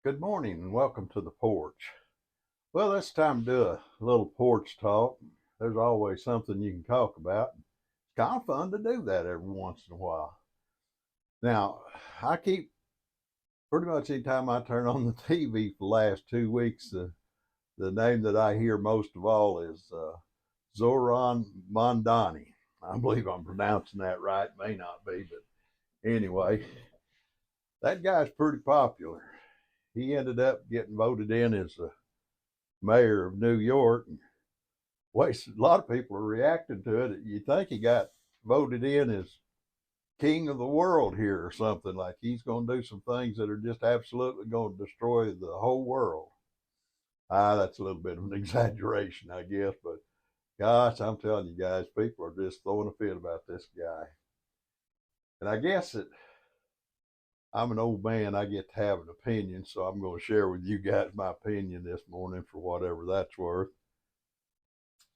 Good morning and welcome to the porch. Well, it's time to do a little porch talk. There's always something you can talk about. It's kind of fun to do that every once in a while. Now, I keep pretty much any time I turn on the TV for the last 2 weeks, the name that I hear most of all is Zohran Mamdani. I believe I'm pronouncing that right. May not be, but anyway, that guy's pretty popular. He ended up getting voted in as the mayor of New York. Way a lot of people are reacting to it. You think he got voted in as king of the world here or something, like he's going to do some things that are just absolutely going to destroy the whole world. That's a little bit of an exaggeration, I guess, but gosh, I'm telling you guys, people are just throwing a fit about this guy. And I guess that I'm an old man, I get to have an opinion, so I'm going to share with you guys my opinion this morning for whatever that's worth.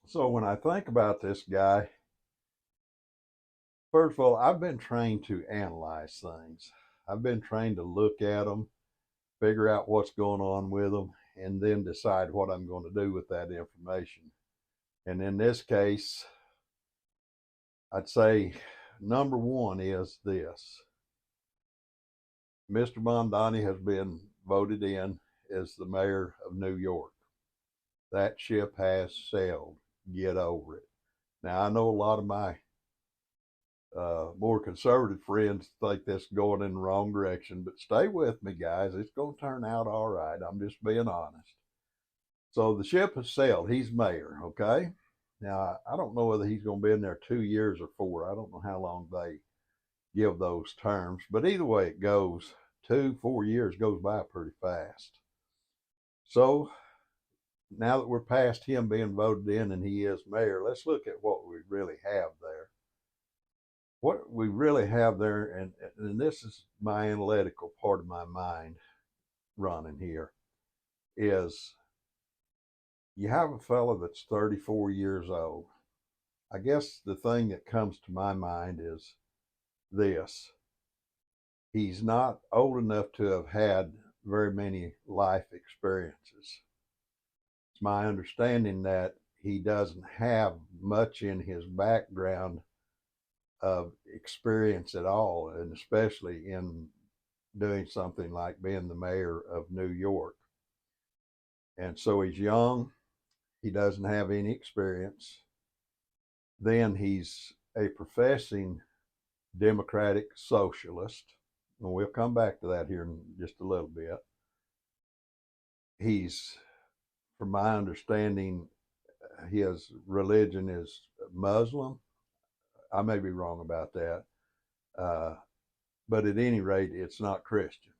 So when I think about this guy, first of all, I've been trained to analyze things. I've been trained to look at them, figure out what's going on with them, and then decide what I'm going to do with that information. And in this case, I'd say number one is this. Mr. Mamdani has been voted in as the mayor of New York. That ship has sailed. Get over it. Now, I know a lot of my more conservative friends think that's going in the wrong direction, but stay with me, guys. It's going to turn out all right. I'm just being honest. So the ship has sailed. He's mayor, okay? Now, I don't know whether he's going to be in there 2 years or 4. I don't know how long they give those terms, but either way it goes, 2, 4 years goes by pretty fast. So now that we're past him being voted in and he is mayor, let's look at what we really have there. What we really have there, and this is my analytical part of my mind running here, is you have a fellow that's 34 years old. I guess the thing that comes to my mind is this. He's not old enough to have had very many life experiences. It's my understanding that he doesn't have much in his background of experience at all, and especially in doing something like being the mayor of New York. And so he's young, he doesn't have any experience. Then he's a professing democratic socialist, and we'll come back to that here in just a little bit. He's, from my understanding, his religion is Muslim. I may be wrong about that. But at any rate, it's not Christian.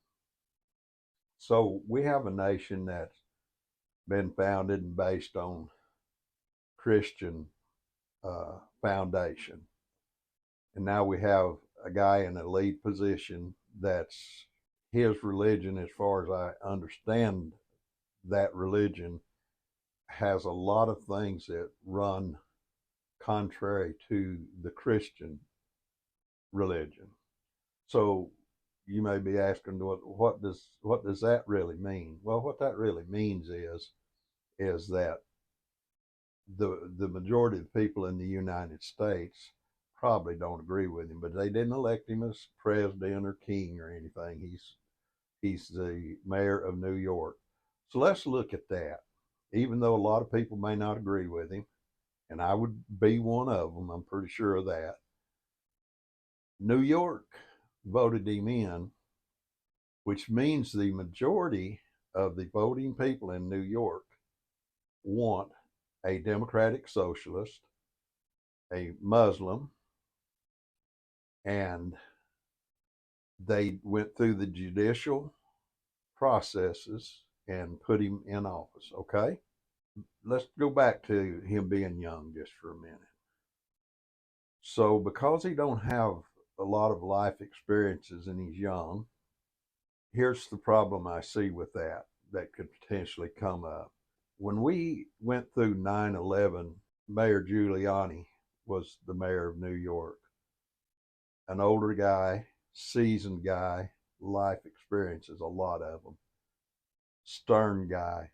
So we have a nation that's been founded and based on Christian foundation. And now we have a guy in a lead position that's his religion, as far as I understand that religion, has a lot of things that run contrary to the Christian religion. So you may be asking, what does that really mean? Well, what that really means is that the majority of the people in the United States probably don't agree with him, but they didn't elect him as president or king or anything. He's the mayor of New York. So let's look at that. Even though a lot of people may not agree with him, and I would be one of them, I'm pretty sure of that. New York voted him in, which means the majority of the voting people in New York want a democratic socialist, a Muslim, and they went through the judicial processes and put him in office. Okay, let's go back to him being young just for a minute. So because he don't have a lot of life experiences and he's young, here's the problem I see with that could potentially come up. When we went through 9/11, Mayor Giuliani was the mayor of New York. An older guy, seasoned guy, life experiences, a lot of them. stern guy,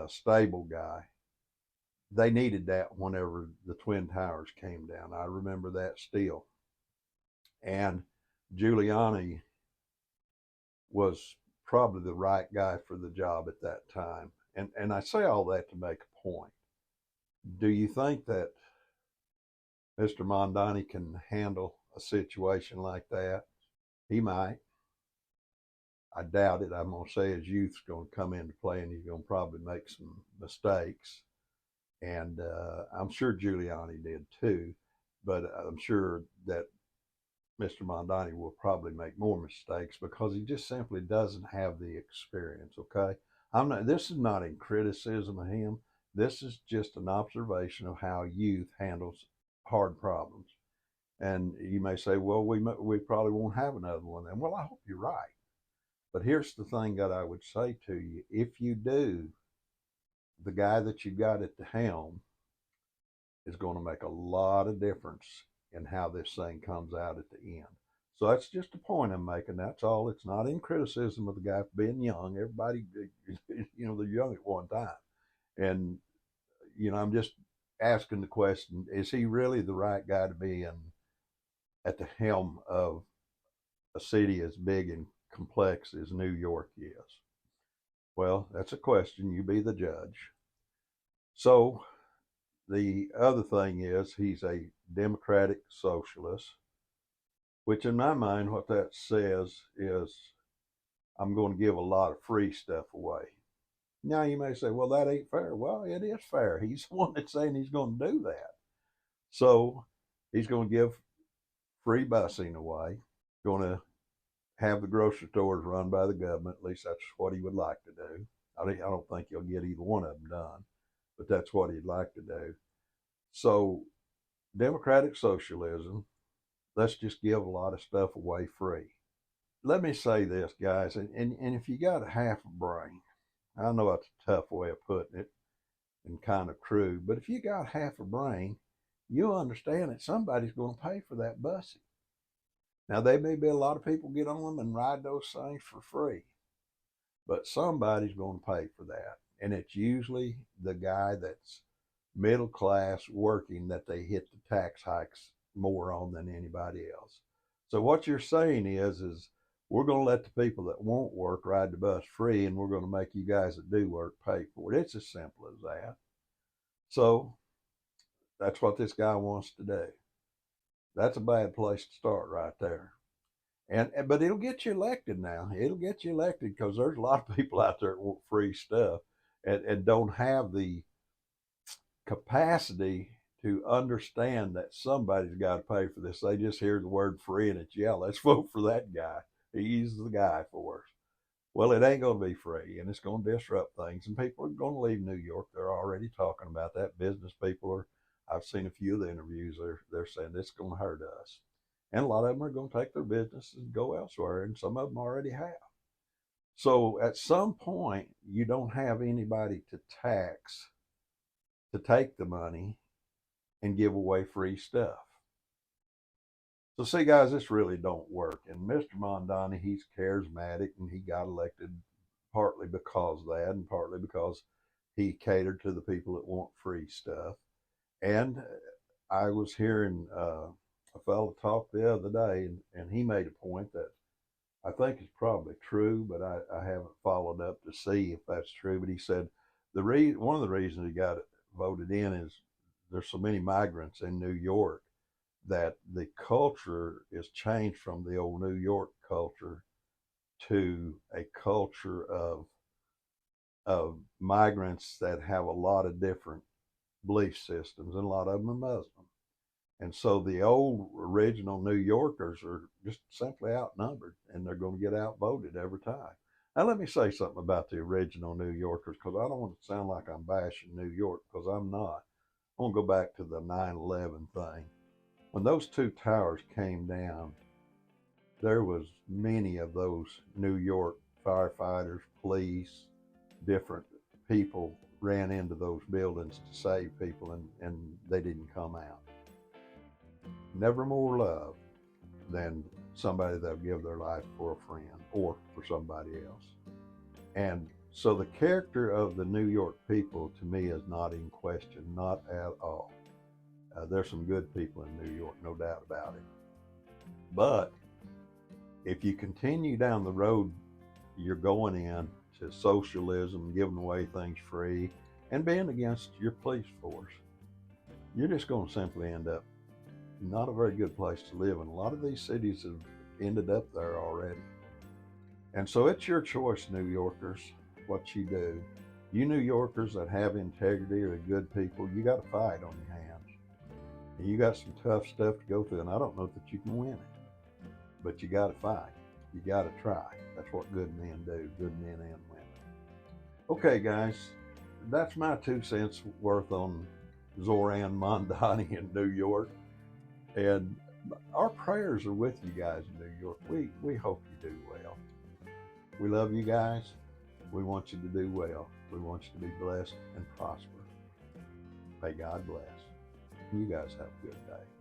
stable guy. They needed that whenever the Twin Towers came down. I remember that still. And Giuliani was probably the right guy for the job at that time. And I say all that to make a point. Do you think that Mr. Mamdani can handle a situation like that? He might. I doubt it. I'm going to say his youth's going to come into play and he's going to probably make some mistakes. And I'm sure Giuliani did too. But I'm sure that Mr. Mamdani will probably make more mistakes because he just simply doesn't have the experience. Okay, I'm not. This is not in criticism of him. This is just an observation of how youth handles hard problems. And you may say, well, we probably won't have another one. And well, I hope you're right. But here's the thing that I would say to you: if you do, the guy that you got at the helm is going to make a lot of difference in how this thing comes out at the end. So that's just a point I'm making. That's all. It's not in criticism of the guy for being young. Everybody, they're young at one time. And, I'm just asking the question, is he really the right guy to be at the helm of a city as big and complex as New York is? Well, that's a question. You be the judge. So the other thing is he's a democratic socialist, which in my mind, what that says is I'm going to give a lot of free stuff away. Now you may say, well, that ain't fair. Well, it is fair. He's the one that's saying he's going to do that. So he's going to give free busing away, going to have the grocery stores run by the government. At least that's what he would like to do. I don't think he'll get either one of them done, but that's what he'd like to do. So democratic socialism, let's just give a lot of stuff away free. Let me say this, guys, and if you got a half a brain, I know it's a tough way of putting it and kind of crude, but if you got half a brain, you'll understand that somebody's going to pay for that busing. Now, there may be a lot of people get on them and ride those things for free, but somebody's going to pay for that. And it's usually the guy that's middle class working that they hit the tax hikes more on than anybody else. So what you're saying is we're going to let the people that won't work ride the bus free, and we're going to make you guys that do work pay for it. It's as simple as that. So that's what this guy wants to do. That's a bad place to start right there. But it'll get you elected now. It'll get you elected because there's a lot of people out there that want free stuff and don't have the capacity to understand that somebody's got to pay for this. They just hear the word free and it's, yeah, let's vote for that guy. He's the guy for us. Well, it ain't going to be free, and it's going to disrupt things, and people are going to leave New York. They're already talking about that. Business people are. I've seen a few of the interviews. They're saying it's going to hurt us, and a lot of them are going to take their business and go elsewhere, and some of them already have. So at some point, you don't have anybody to tax to take the money and give away free stuff. So see, guys, this really don't work. And Mr. Mamdani, he's charismatic, and he got elected partly because of that, and partly because he catered to the people that want free stuff. And I was hearing a fellow talk the other day, and he made a point that I think is probably true, but I haven't followed up to see if that's true. But he said one of the reasons he got voted in is there's so many migrants in New York that the culture is changed from the old New York culture to a culture of migrants that have a lot of different belief systems, and a lot of them are Muslim. And so the old original New Yorkers are just simply outnumbered, and they're going to get outvoted every time. Now, let me say something about the original New Yorkers, because I don't want to sound like I'm bashing New York, because I'm not. I want to go back to the 9/11 thing. When those two towers came down, there was many of those New York firefighters, police, different people ran into those buildings to save people, and they didn't come out. Never more loved than somebody that'll give their life for a friend or for somebody else. And So the character of the New York people, to me, is not in question, not at all. There's some good people in New York, no doubt about it. But if you continue down the road you're going in to socialism, giving away things free, and being against your police force, you're just going to simply end up not a very good place to live. And a lot of these cities have ended up there already. And so it's your choice, New Yorkers, what you do. You New Yorkers that have integrity or good people, you got a fight on your hands. And you got some tough stuff to go through, and I don't know that you can win it. But you got to fight. You got to try. That's what good men do, good men and women. Okay, guys, that's my 2 cents worth on Zohran Mamdani in New York. And our prayers are with you guys in New York. We hope you do well. We love you guys. We want you to do well. We want you to be blessed and prosper. May God bless. You guys have a good day.